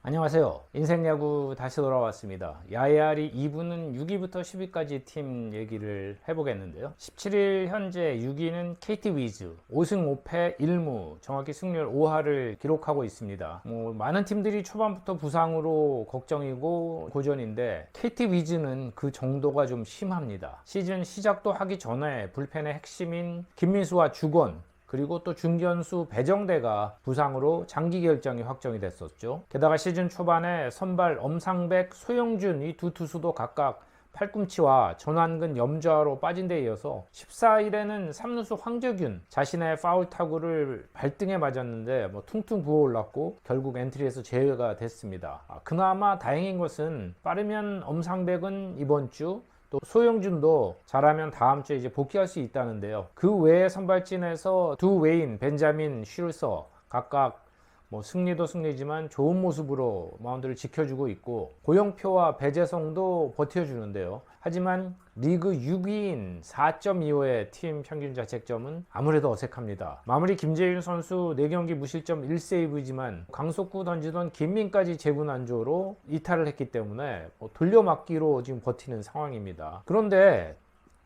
안녕하세요. 인생야구 다시 돌아왔습니다. 야야리 2부는 6위부터 10위까지 팀 얘기를 해보겠는데요. 17일 현재 6위는 KT 위즈 5승 5패 1무 정확히 승률 5할을 기록하고 있습니다. 많은 팀들이 초반부터 부상으로 걱정이고 고전인데 KT 위즈는 그 정도가 좀 심합니다. 시즌 시작도 하기 전에 불펜의 핵심인 김민수와 주건 그리고 또 중견수 배정대가 부상으로 장기 결장이 확정이 됐었죠. 게다가 시즌 초반에 선발 엄상백, 소영준 이 두 투수도 각각 팔꿈치와 전완근 염좌로 빠진 데 이어서 14일에는 3루수 황재균 자신의 파울 타구를 발등에 맞았는데 퉁퉁 부어올랐고 결국 엔트리에서 제외가 됐습니다. 그나마 다행인 것은 빠르면 엄상백은 이번 주 또 소영준도 잘하면 다음 주에 이제 복귀할 수 있다는데요. 그 외에 선발진에서 두 외인 벤자민 쉴서 각각 승리도 승리지만 좋은 모습으로 마운드를 지켜주고 있고 고영표와 배재성도 버텨주는데요. 하지만 리그 6위인 4.25의 팀 평균 자책점은 아무래도 어색합니다. 마무리 김재윤 선수 4경기 무실점 1세이브지만 강속구 던지던 김민까지 재군안조로 이탈을 했기 때문에 돌려막기로 지금 버티는 상황입니다. 그런데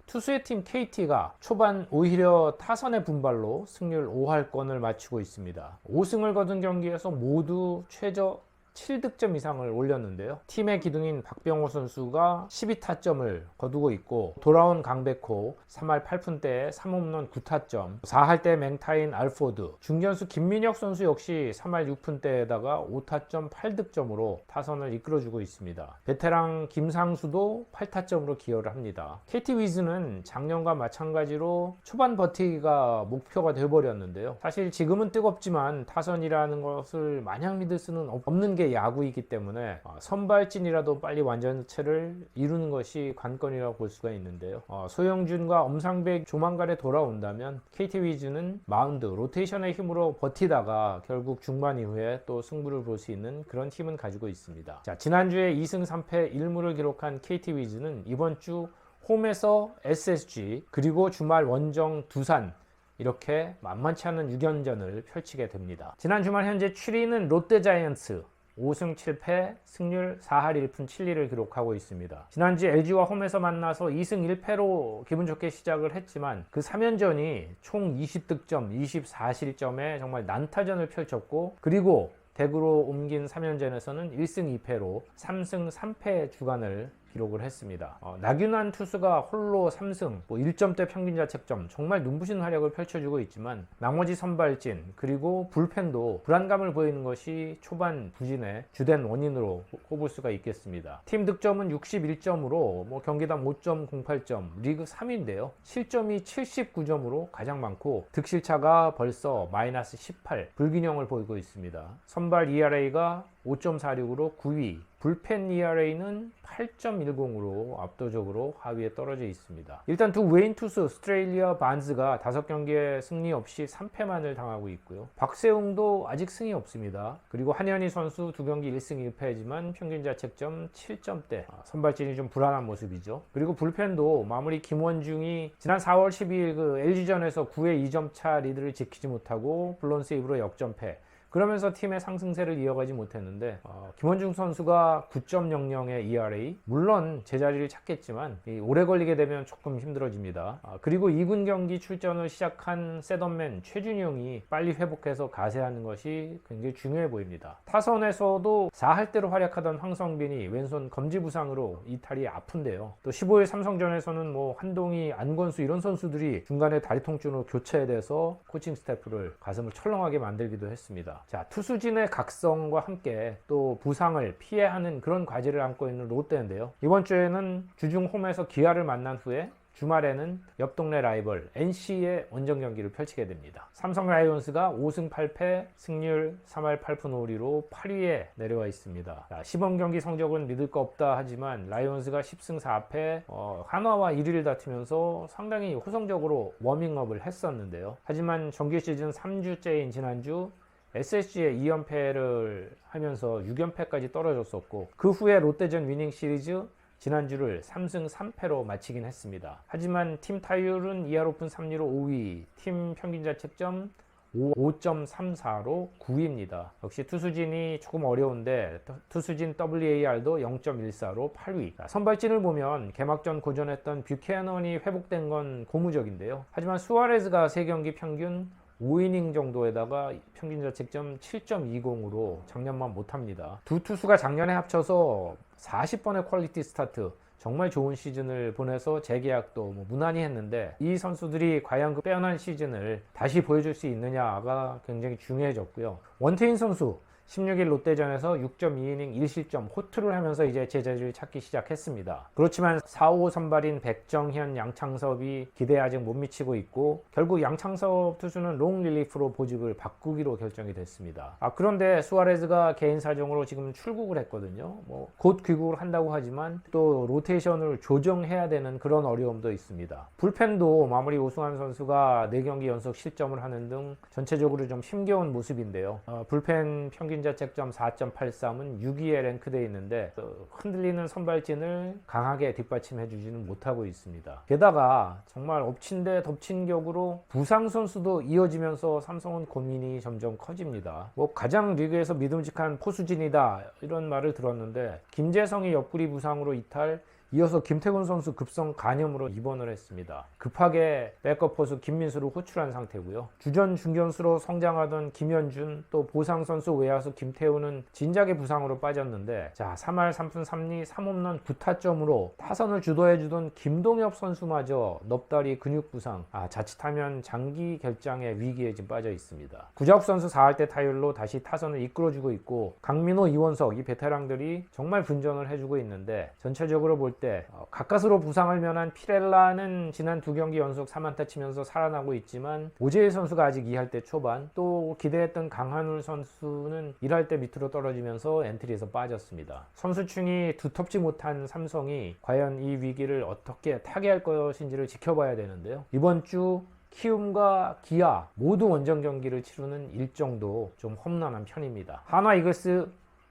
투수의 팀 KT가 초반 오히려 타선의 분발로 승률 5할권을 맞추고 있습니다. 5승을 거둔 경기에서 모두 최저 7득점 이상을 올렸는데요. 팀의 기둥인 박병호 선수가 12타점을 거두고 있고 돌아온 강백호 3할 8푼대에 3홈런 9타점 4할 때 맹타인 알포드 중견수 김민혁 선수 역시 3할 6푼대에다가 5타점 8득점으로 타선을 이끌어주고 있습니다. 베테랑 김상수도 8타점으로 기여를 합니다. KT 위즈는 작년과 마찬가지로 초반 버티기가 목표가 되어버렸는데요. 사실 지금은 뜨겁지만 타선이라는 것을 마냥 믿을 수는 없는 게 야구이기 때문에 선발진이라도 빨리 완전체를 이루는 것이 관건이라고 볼 수가 있는데요. 소영준과 엄상백 조만간에 돌아온다면 KT 위즈는 마운드, 로테이션의 힘으로 버티다가 결국 중반 이후에 또 승부를 볼 수 있는 그런 팀은 가지고 있습니다. 자, 지난주에 2승 3패 1무를 기록한 KT 위즈는 이번 주 홈에서 SSG 그리고 주말 원정 두산 이렇게 만만치 않은 6연전을 펼치게 됩니다. 지난 주말 현재 7위는 롯데자이언츠 5승 7패 승률 4할 1푼 7리를 기록하고 있습니다. 지난주 LG와 홈에서 만나서 2승 1패로 기분 좋게 시작을 했지만 그 3연전이 총 20득점 24실점에 정말 난타전을 펼쳤고 그리고 대구로 옮긴 3연전에서는 1승 2패로 3승 3패 주간을 기록을 했습니다. 나균환 투수가 홀로 3승 1점대 평균 자책점 정말 눈부신 활약을 펼쳐주고 있지만 나머지 선발진 그리고 불펜도 불안감을 보이는 것이 초반 부진의 주된 원인으로 꼽을 수가 있겠습니다. 팀 득점은 61점으로 경기당 5.08점 리그 3위인데요. 실점이 79점으로 가장 많고 득실차가 벌써 마이너스 18 불균형을 보이고 있습니다. 선발 ERA가 5.46으로 9위 불펜 ERA는 8.10으로 압도적으로 하위에 떨어져 있습니다. 일단 두 외인 투수 스트레일리아 반즈가 5경기에 승리 없이 3패만을 당하고 있고요. 박세웅도 아직 승이 없습니다. 그리고 한현희 선수 2경기 1승 1패지만 평균 자책점 7점대 선발진이 좀 불안한 모습이죠. 그리고 불펜도 마무리 김원중이 지난 4월 12일 그 LG전에서 9회 2점 차 리드를 지키지 못하고 블론 세이브로 역전패 그러면서 팀의 상승세를 이어가지 못했는데 김원중 선수가 9.00의 ERA 물론 제자리를 찾겠지만 오래 걸리게 되면 조금 힘들어집니다. 그리고 2군 경기 출전을 시작한 셋업맨 최준용이 빨리 회복해서 가세하는 것이 굉장히 중요해 보입니다. 타선에서도 4할대로 활약하던 황성빈이 왼손 검지 부상으로 이탈이 아픈데요. 또 15일 삼성전에서는 한동희, 안건수 이런 선수들이 중간에 다리 통증으로 교체돼서 코칭 스태프를 가슴을 철렁하게 만들기도 했습니다. 자, 투수진의 각성과 함께 또 부상을 피해야 하는 그런 과제를 안고 있는 롯데인데요. 이번 주에는 주중 홈에서 기아를 만난 후에 주말에는 옆 동네 라이벌 NC의 원정 경기를 펼치게 됩니다. 삼성 라이온스가 5승 8패 승률 3할 8푼 5리로 8위에 내려와 있습니다. 자, 시범 경기 성적은 믿을 거 없다 하지만 라이온스가 10승 4패 한화와 1위를 다투면서 상당히 호성적으로 워밍업을 했었는데요. 하지만 정규 시즌 3주째인 지난주 SSG의 2연패를 하면서 6연패까지 떨어졌었고 그 후에 롯데전 위닝 시리즈 지난주를 3승 3패로 마치긴 했습니다. 하지만 팀 타율은 2할 오픈 3리로 5위, 팀 평균 자책점 5.34로 9위입니다. 역시 투수진이 조금 어려운데 투수진 WAR도 0.14로 8위. 선발진을 보면 개막전 고전했던 뷰캐넌이 회복된 건 고무적인데요. 하지만 수아레즈가 3경기 평균 5이닝 정도에다가 평균 자책점 7.20으로 작년만 못합니다. 두 투수가 작년에 합쳐서 40번의 퀄리티 스타트, 정말 좋은 시즌을 보내서 재계약도 무난히 했는데 이 선수들이 과연 그 빼어난 시즌을 다시 보여줄 수 있느냐가 굉장히 중요해졌고요. 원태인 선수 16일 롯데전에서 6.2이닝 1실점 호투를 하면서 이제 제자리를 찾기 시작했습니다. 그렇지만 4호 선발인 백정현, 양창섭이 기대에 아직 못 미치고 있고 결국 양창섭 투수는 롱 릴리프로 보직을 바꾸기로 결정이 됐습니다. 그런데 수아레즈가 개인 사정으로 지금 출국을 했거든요. 곧 귀국을 한다고 하지만 또 로테이션을 조정해야 되는 그런 어려움도 있습니다. 불펜도 마무리 오승환 선수가 4경기 연속 실점을 하는 등 전체적으로 좀 힘겨운 모습인데요. 불펜 평균 자책점 4.83은 6위에 랭크되어 있는데 흔들리는 선발진을 강하게 뒷받침해 주지는 못하고 있습니다. 게다가 정말 엎친 데 덮친 격으로 부상 선수도 이어지면서 삼성은 고민이 점점 커집니다. 가장 리그에서 믿음직한 포수진이다 이런 말을 들었는데 김재성이 옆구리 부상으로 이탈, 이어서 김태군 선수 급성 간염으로 입원을 했습니다. 급하게 백업 포수 김민수를 호출한 상태고요. 주전 중견수로 성장하던 김현준, 또 보상 선수 외야수 김태우는 진작에 부상으로 빠졌는데 3할 3푼 3리 3홈런 9타점으로 타선을 주도해주던 김동엽 선수마저 넙다리 근육 부상, 자칫하면 장기 결장의 위기에 지금 빠져 있습니다. 구자욱 선수 4할대 타율로 다시 타선을 이끌어주고 있고 강민호, 이원석 이 베테랑들이 정말 분전을 해주고 있는데 전체적으로 볼 때 가까스로 부상을 면한 피렐라는 지난 2경기 연속 3안타 치면서 살아나고 있지만 오재일 선수가 아직 2할대 초반, 또 기대했던 강한울 선수는 1할대 밑으로 떨어지면서 엔트리에서 빠졌습니다. 선수층이 두텁지 못한 삼성이 과연 이 위기를 어떻게 타개할 것인지를 지켜봐야 되는데요. 이번 주 키움과 기아 모두 원정 경기를 치르는 일정도 좀 험난한 편입니다. 한화 이글스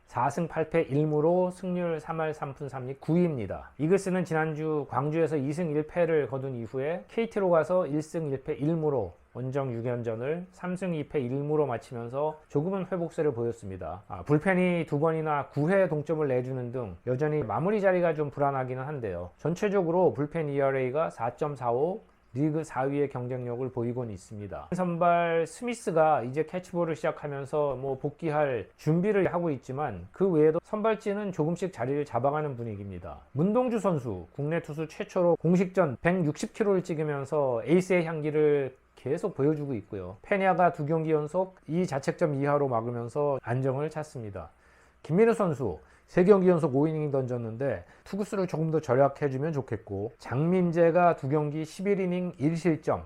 4승 8패 1무로 승률 3할 3푼 3리 9위입니다. 이글스는 지난주 광주에서 2승 1패를 거둔 이후에 KT로 가서 1승 1패 1무로 원정 6연전을 3승 2패 1무로 마치면서 조금은 회복세를 보였습니다. 불펜이 2번이나 9회 동점을 내주는 등 여전히 마무리 자리가 좀 불안하기는 한데요. 전체적으로 불펜 ERA가 4.45, 리그 4위의 경쟁력을 보이곤 있습니다. 선발 스미스가 이제 캐치볼을 시작하면서 복귀할 준비를 하고 있지만 그 외에도 선발진은 조금씩 자리를 잡아가는 분위기입니다. 문동주 선수 국내 투수 최초로 공식전 160km를 찍으면서 에이스의 향기를 계속 보여주고 있고요. 페냐가 2경기 연속 이 자책점 이하로 막으면서 안정을 찾습니다. 김민우 선수 3경기 연속 5이닝 던졌는데 투구수를 조금 더 절약해주면 좋겠고, 장민재가 2경기 11이닝 1실점,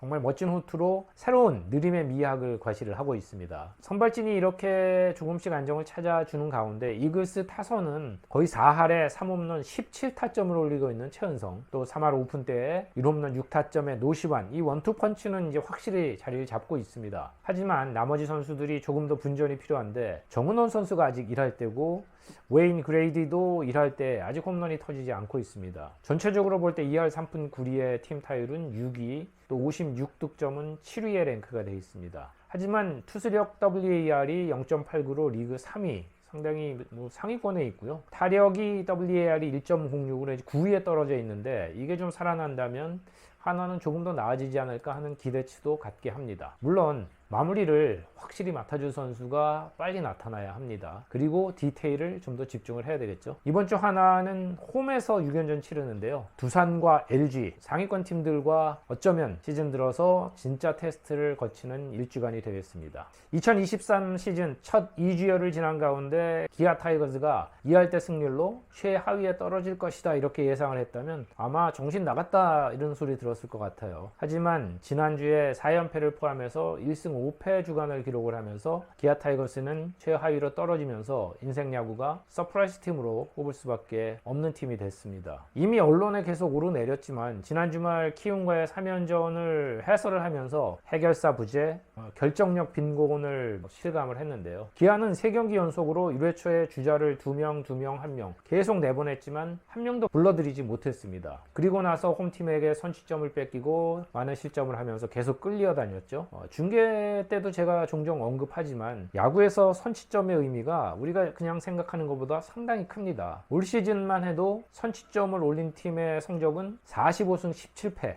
정말 멋진 호투로 새로운 느림의 미학을 과시를 하고 있습니다. 선발진이 이렇게 조금씩 안정을 찾아주는 가운데 이글스 타선은 거의 4할에 3홈런 17타점을 올리고 있는 최은성, 또 3할 5푼대에 1홈런 6타점의 노시환, 이 원투펀치는 이제 확실히 자리를 잡고 있습니다. 하지만 나머지 선수들이 조금 더 분전이 필요한데 정은원 선수가 아직 1할 때고 웨인 그레이디도 1할 때 아직 홈런이 터지지 않고 있습니다. 전체적으로 볼 때 2할 3푼 9리의 팀 타율은 6위, 또 56득점은 7위에 랭크가 되어 있습니다. 하지만 투수력 WAR이 0.89로 리그 3위, 상당히 상위권에 있고요. 타력이 WAR이 1.06으로 9위에 떨어져 있는데 이게 좀 살아난다면 하나는 조금 더 나아지지 않을까 하는 기대치도 갖게 합니다. 물론 마무리를 확실히 맡아줄 선수가 빨리 나타나야 합니다. 그리고 디테일을 좀 더 집중을 해야 되겠죠. 이번 주 하나는 홈에서 6연전 치르는데요. 두산과 LG 상위권 팀들과 어쩌면 시즌 들어서 진짜 테스트를 거치는 일주간이 되겠습니다. 2023 시즌 첫 2주여를 지난 가운데 기아 타이거즈가 2할대 승률로 최하위에 떨어질 것이다 이렇게 예상을 했다면 아마 정신 나갔다 이런 소리 들었을 것 같아요. 하지만 지난주에 4연패를 포함해서 1승 5패 주간을 기록을 하면서 기아 타이거스는 최하위로 떨어지면서 인생 야구가 서프라이즈 팀으로 꼽을 수밖에 없는 팀이 됐습니다. 이미 언론에 계속 오르내렸지만 지난 주말 키움과의 3연전을 해설을 하면서 해결사 부재, 결정력 빈곤을 실감을 했는데요. 기아는 3경기 연속으로 1회 초에 주자를 2명, 1명 계속 내보냈지만 한 명도 불러들이지 못했습니다. 그리고 나서 홈팀에게 선취점을 뺏기고 많은 실점을 하면서 계속 끌려다녔죠. 중계 때도 제가 종종 언급하지만 야구에서 선취점의 의미가 우리가 그냥 생각하는 것보다 상당히 큽니다. 올 시즌만 해도 선취점을 올린 팀의 성적은 45승 17패,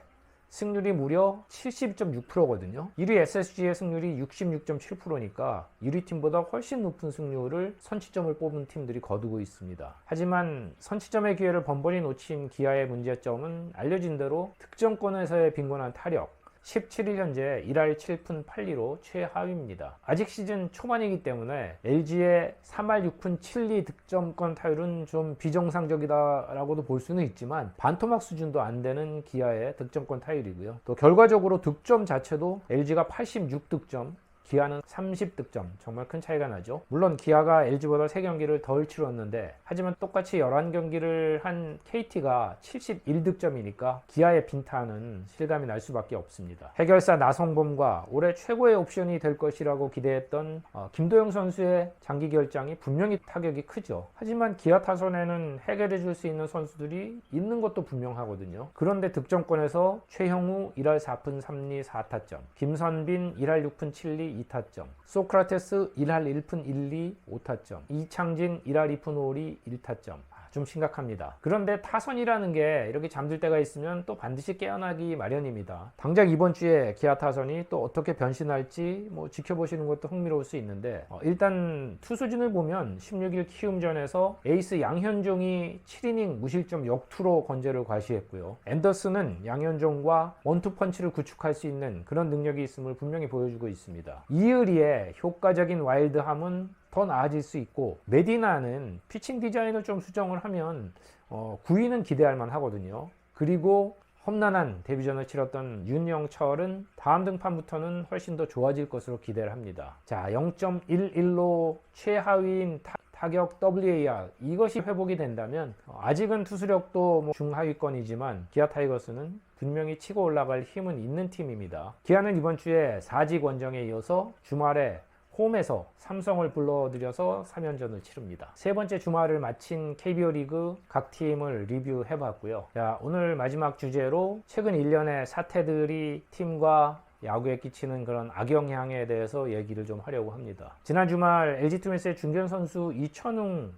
승률이 무려 70.6%거든요. 1위 SSG의 승률이 66.7%니까 1위 팀보다 훨씬 높은 승률을 선취점을 뽑은 팀들이 거두고 있습니다. 하지만 선취점의 기회를 번번이 놓친 기아의 문제점은 알려진 대로 득점권에서의 빈곤한 타력, 17일 현재 1할 7푼 8리로 최하위입니다. 아직 시즌 초반이기 때문에 LG의 3할 6푼 7리 득점권 타율은 좀 비정상적이다라고도 볼 수는 있지만 반토막 수준도 안 되는 기아의 득점권 타율이고요. 또 결과적으로 득점 자체도 LG가 86득점, 기아는 30득점, 정말 큰 차이가 나죠. 물론 기아가 LG보다 3경기를 덜 치렀는데 하지만 똑같이 11경기를 한 KT가 71득점이니까 기아의 빈타는 실감이 날 수밖에 없습니다. 해결사 나성범과 올해 최고의 옵션이 될 것이라고 기대했던 김도영 선수의 장기 결장이 분명히 타격이 크죠. 하지만 기아 타선에는 해결해 줄 수 있는 선수들이 있는 것도 분명하거든요. 그런데 득점권에서 최형우 1할 4푼 3리 4타점, 김선빈 1할 6푼 7리 2타점, 소크라테스 1할 1푼 1리 5타점, 이창진 1할 2푼 5리 1타점. 좀 심각합니다. 그런데 타선이라는 게 이렇게 잠들 때가 있으면 또 반드시 깨어나기 마련입니다. 당장 이번 주에 기아 타선이 또 어떻게 변신할지 지켜보시는 것도 흥미로울 수 있는데 일단 투수진을 보면 16일 키움전에서 에이스 양현종이 7이닝 무실점 역투로 건재를 과시했고요. 앤더슨은 양현종과 원투펀치를 구축할 수 있는 그런 능력이 있음을 분명히 보여주고 있습니다. 이의리의 효과적인 와일드함은 더 나아질 수 있고, 메디나는 피칭 디자인을 좀 수정을 하면 9위는 기대할 만 하거든요. 그리고 험난한 데뷔전을 치렀던 윤영철은 다음 등판부터는 훨씬 더 좋아질 것으로 기대를 합니다. 자, 0.11로 최하위인 타격 WAR, 이것이 회복이 된다면 아직은 투수력도 중하위권이지만 기아 타이거스는 분명히 치고 올라갈 힘은 있는 팀입니다. 기아는 이번 주에 4직 원정에 이어서 주말에 홈에서 삼성을 불러들여서 3연전을 치릅니다. 세 번째 주말을 마친 KBO 리그 각 팀을 리뷰해봤고요. 자, 오늘 마지막 주제로 최근 1년의 사태들이 팀과 야구에 끼치는 그런 악영향에 대해서 얘기를 좀 하려고 합니다. 지난 주말 LG 트윈스의 중견 선수 이천웅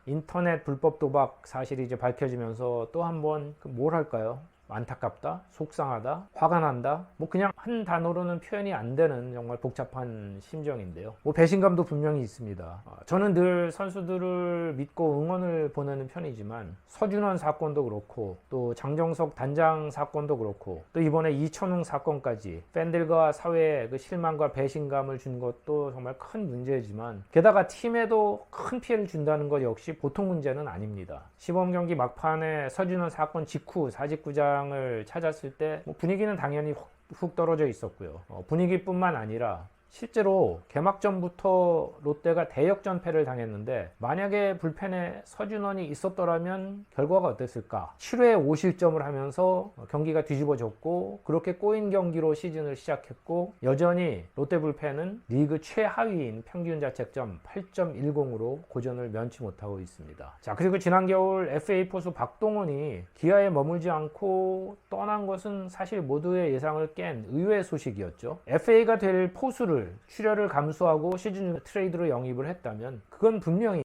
인터넷 불법 도박 사실이 이제 밝혀지면서 또 한번 뭘 할까요? 안타깝다, 속상하다, 화가 난다, 그냥 한 단어로는 표현이 안 되는 정말 복잡한 심정인데요. 배신감도 분명히 있습니다. 저는 늘 선수들을 믿고 응원을 보내는 편이지만 서준원 사건도 그렇고 또 장정석 단장 사건도 그렇고 또 이번에 이천웅 사건까지 팬들과 사회에 그 실망과 배신감을 준 것도 정말 큰 문제지만 게다가 팀에도 큰 피해를 준다는 것 역시 보통 문제는 아닙니다. 시범경기 막판에 서준원 사건 직후 사직구장을 찾았을 때 분위기는 당연히 훅 떨어져 있었고요. 분위기뿐만 아니라 실제로 개막전부터 롯데가 대역전패를 당했는데 만약에 불펜에 서준원이 있었더라면 결과가 어땠을까? 7회에 5실점을 하면서 경기가 뒤집어졌고 그렇게 꼬인 경기로 시즌을 시작했고 여전히 롯데 불펜은 리그 최하위인 평균 자책점 8.10으로 고전을 면치 못하고 있습니다. 자, 그리고 지난 겨울 FA 포수 박동원이 기아에 머물지 않고 떠난 것은 사실 모두의 예상을 깬 의외의 소식이었죠. FA가 될 포수를 출혈을 감수하고 시즌 트레이드로 영입을 했다면 그건 분명히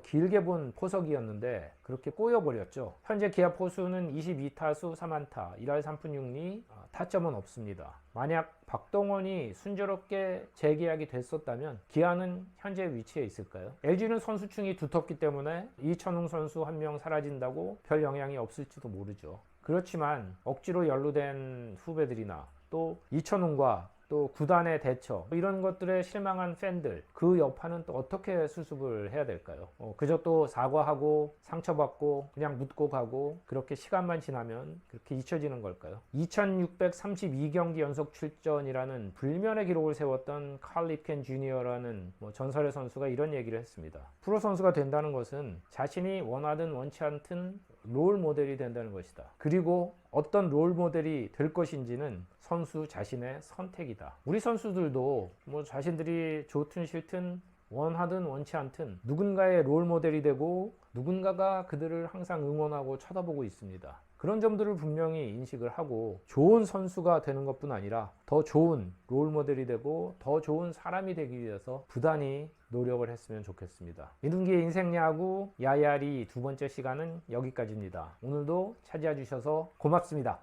길게 본 포석이었는데 그렇게 꼬여버렸죠. 현재 기아 포수는 22타수 3안타 1할 3푼 6리, 타점은 없습니다. 만약 박동원이 순조롭게 재계약이 됐었다면 기아는 현재 위치에 있을까요? LG는 선수층이 두텁기 때문에 이천웅 선수 한 명 사라진다고 별 영향이 없을지도 모르죠. 그렇지만 억지로 연루된 후배들이나 또 이천웅과 또 구단의 대처 이런 것들에 실망한 팬들 그 여파는 또 어떻게 수습을 해야 될까요? 그저 또 사과하고 상처받고 그냥 묻고 가고 그렇게 시간만 지나면 그렇게 잊혀지는 걸까요? 2632경기 연속 출전이라는 불면의 기록을 세웠던 칼 립켄 주니어라는 전설의 선수가 이런 얘기를 했습니다. 프로 선수가 된다는 것은 자신이 원하든 원치 않든 롤 모델이 된다는 것이다. 그리고 어떤 롤 모델이 될 것인지는 선수 자신의 선택이다. 우리 선수들도 뭐 자신들이 좋든 싫든 원하든 원치 않든 누군가의 롤 모델이 되고 누군가가 그들을 항상 응원하고 쳐다보고 있습니다. 그런 점들을 분명히 인식을 하고 좋은 선수가 되는 것뿐 아니라 더 좋은 롤 모델이 되고 더 좋은 사람이 되기 위해서 부단히 노력을 했으면 좋겠습니다. 이동기의 인생야구 야야리 두 번째 시간은 여기까지입니다. 오늘도 찾아와 주셔서 고맙습니다.